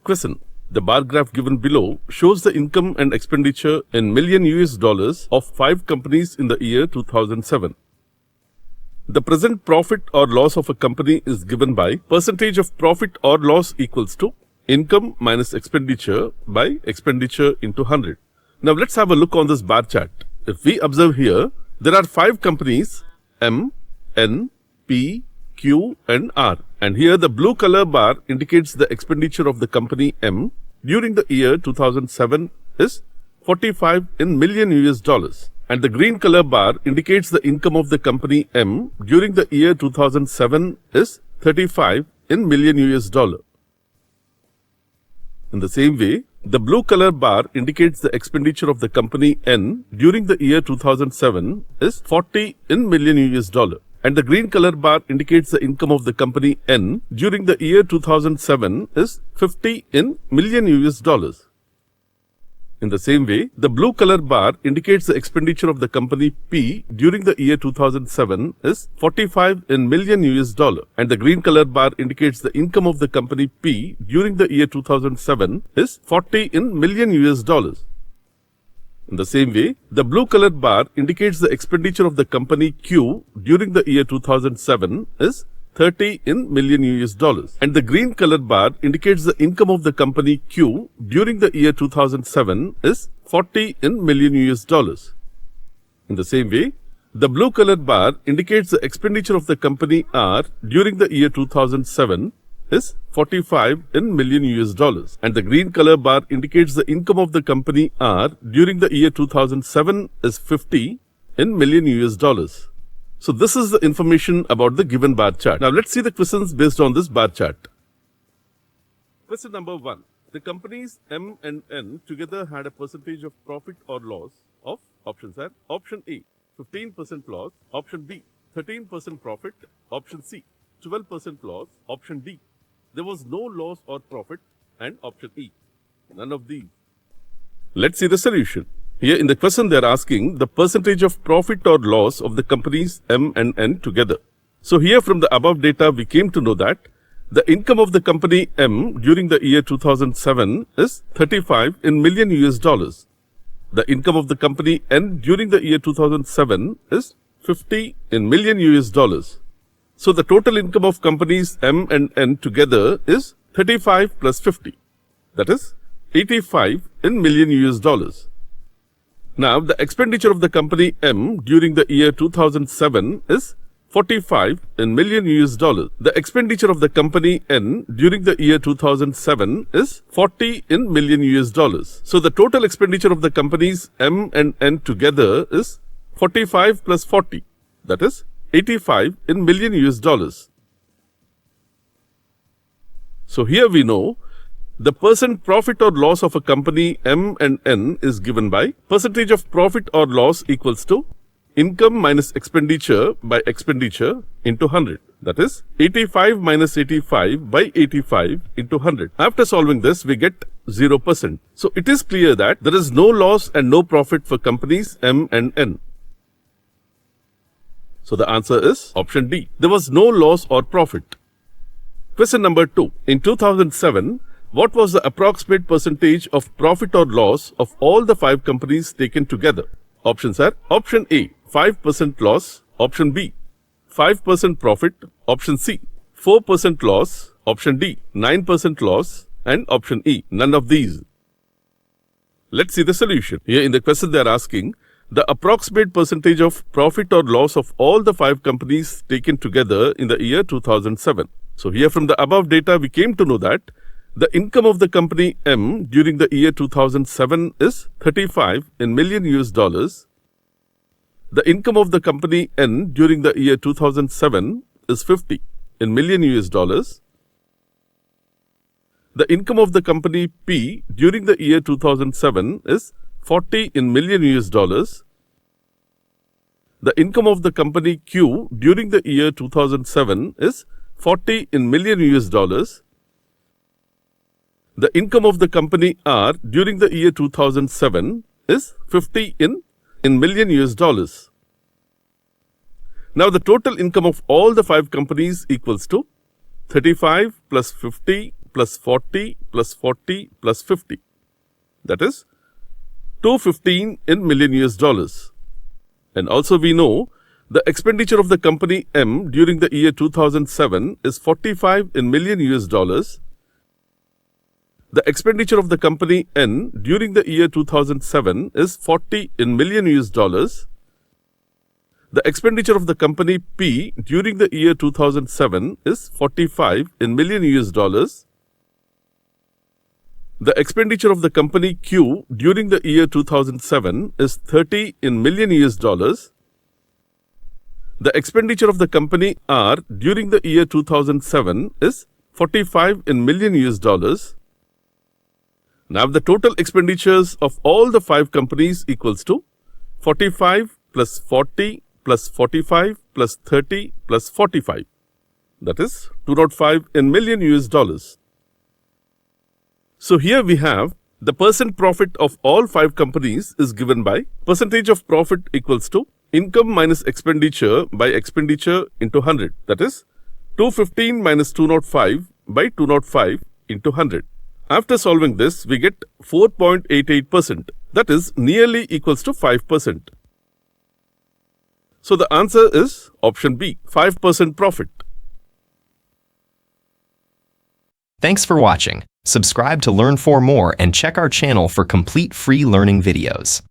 Question. The bar graph given below shows the income and expenditure in million US dollars of 5 companies in the year 2007. The present profit or loss of a company is given by percentage of profit or loss equals to income minus expenditure by expenditure into 100. Now let's have a look on this bar chart. If we observe here, there are 5 companies M, N, P, Q and R. And here the blue color bar indicates the expenditure of the company M during the year 2007 is 45 in million US dollars. And the green color bar indicates the income of the company M during the year 2007 is 35 in million US dollar. In the same way, the blue color bar indicates the expenditure of the company N during the year 2007 is 40 in million US dollar. And the green color bar indicates the income of the company N during the year 2007 is 50 in million US dollars. In the same way, the blue color bar indicates the expenditure of the company P during the year 2007 is 45 in million US dollar. And the green color bar indicates the income of the company P during the year 2007 is 40 in million US dollars. In the same way, the blue colored bar indicates the expenditure of the company Q during the year 2007 is 30 in million US dollars. And the green colored bar indicates the income of the company Q during the year 2007 is 40 in million US dollars. In the same way, the blue colored bar indicates the expenditure of the company R during the year 2007 is 45 in million US dollars. And the green color bar indicates the income of the company R during the year 2007 is 50 in million US dollars. So this is the information about the given bar chart. Now let's see the questions based on this bar chart. Question number 1. The companies M and N together had a percentage of profit or loss of options are option A 15% loss, option B 13% profit, option C 12% loss, option D there was no loss or profit, and option E none of these. Let's see the solution. Here in the question they are asking the percentage of profit or loss of the companies M and N together. So here from the above data we came to know that the income of the company M during the year 2007 is 35 in million US dollars. The income of the company N during the year 2007 is 50 in million US dollars. So the total income of companies M and N together is 35 plus 50. That is 85 in million US dollars. Now the expenditure of the company M during the year 2007 is 45 in million US dollars. The expenditure of the company N during the year 2007 is 40 in million US dollars. So the total expenditure of the companies M and N together is 45 plus 40. That is 85 in million US dollars. So here we know the percent profit or loss of a company M and N is given by percentage of profit or loss equals to income minus expenditure by expenditure into 100. That is 85 minus 85 by 85 into 100. After solving this, we get 0%. So it is clear that there is no loss and no profit for companies M and N. So the answer is option D. There was no loss or profit. Question number 2. In 2007, what was the approximate percentage of profit or loss of all the 5 companies taken together? Options are option A 5% loss, option B 5% profit, option C 4% loss, option D 9% loss, and option E none of these. Let's see the solution. Here in the question they are asking the approximate percentage of profit or loss of all the 5 companies taken together in the year 2007. So here from the above data we came to know that the income of the company M during the year 2007 is 35 in million US dollars. The income of the company N during the year 2007 is 50 in million US dollars. The income of the company P during the year 2007 is 40 in million US dollars. The income of the company Q during the year 2007 is 40 in million US dollars. The income of the company R during the year 2007 is 50 in million US dollars. Now the total income of all the 5 companies equals to 35 plus 50 plus 40 plus 40 plus 50. That is 215 in million US dollars. And also we know the expenditure of the company M during the year 2007 is 45 in million US dollars. The expenditure of the company N during the year 2007 is 40 in million US dollars. The expenditure of the company P during the year 2007 is 45 in million US dollars. The expenditure of the company Q during the year 2007 is 30 in million US dollars. The expenditure of the company R during the year 2007 is 45 in million US dollars. Now the total expenditures of all the 5 companies equals to 45 plus 40 plus 45 plus 30 plus 45. That is 205 in million US dollars. So here we have the percent profit of all 5 companies is given by percentage of profit equals to income minus expenditure by expenditure into 100. That is 215 minus 205 by 205 into 100. After solving this, we get 4.88%. That is nearly equals to 5%. So the answer is option B, 5% profit. Thanks for watching. Subscribe to learn 4 more and check our channel for complete free learning videos.